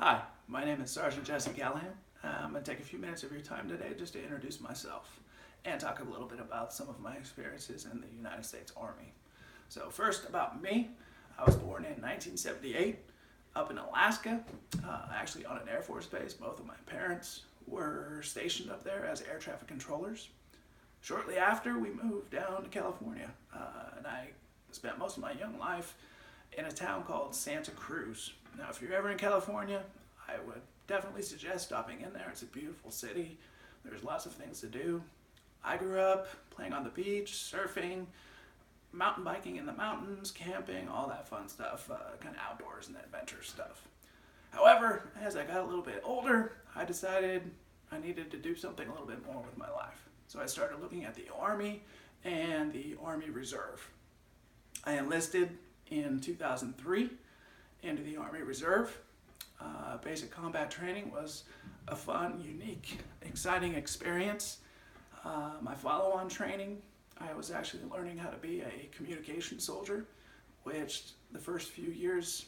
Hi, my name is Sergeant Jesse Callahan. I'm going to take a few minutes of your time today just to introduce myself and talk a little bit about some of my experiences in the United States Army. So first, about me. I was born in 1978 up in Alaska, actually on an Air Force base. Both of my parents were stationed up there as air traffic controllers. Shortly after, we moved down to California, and I spent most of my young life in a town called Santa Cruz. Now, if you're ever in California, I would definitely suggest stopping in there. It's a beautiful city. There's lots of things to do. I grew up playing on the beach, surfing, mountain biking in the mountains, camping, all that fun stuff, kind of outdoors and adventure stuff. However, as I got a little bit older, I decided I needed to do something a little bit more with my life. So I started looking at the Army and the Army Reserve. I enlisted in 2003 into the Army Reserve. Basic combat training was a fun, unique, exciting experience. My follow-on training, I was actually learning how to be a communication soldier, which the first few years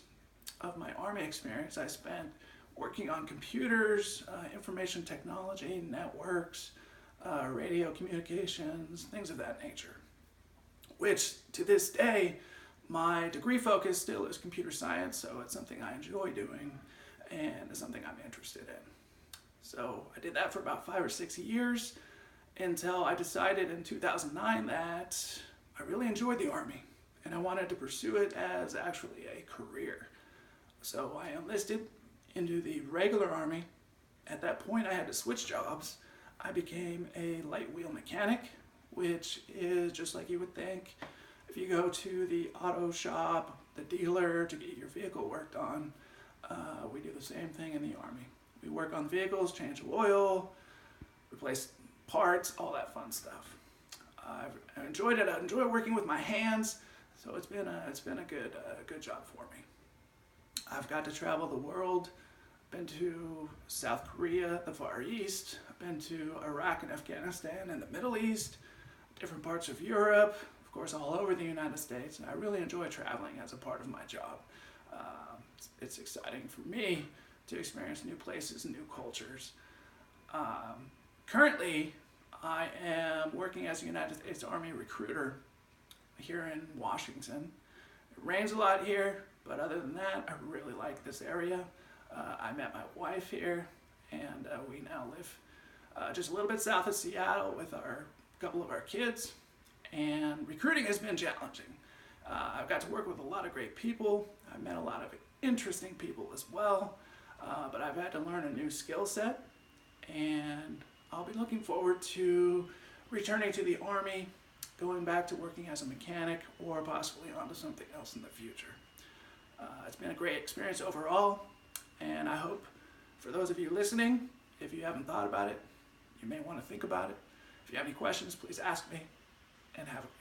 of my Army experience I spent working on computers, information technology, networks, radio communications, things of that nature. Which, to this day, my degree focus still is computer science, so it's something I enjoy doing and it's something I'm interested in. So I did that for about 5 or 6 years until I decided in 2009 that I really enjoyed the Army and I wanted to pursue it as actually a career. So I enlisted into the regular Army. At that point I had to switch jobs. I became a light wheel mechanic, which is just like you would think. If you go to the auto shop, the dealer, to get your vehicle worked on, we do the same thing in the Army. We work on vehicles, change oil, replace parts, all that fun stuff. I enjoyed it. I enjoy working with my hands, so it's been a good job for me. I've got to travel the world. Been to South Korea, the Far East. I've been to Iraq and Afghanistan and the Middle East, different parts of Europe, of course all over the United States, and I really enjoy traveling as a part of my job. It's exciting for me to experience new places and new cultures. Currently, I am working as a United States Army recruiter here in Washington. It rains a lot here, but other than that, I really like this area. I met my wife here, and we now live just a little bit south of Seattle with a couple of our kids, and recruiting has been challenging. I've got to work with a lot of great people. I've met a lot of interesting people as well, but I've had to learn a new skill set, and I'll be looking forward to returning to the Army, going back to working as a mechanic, or possibly onto something else in the future. It's been a great experience overall, and I hope for those of you listening, if you haven't thought about it, you may want to think about it. If you have any questions, please ask me, and have a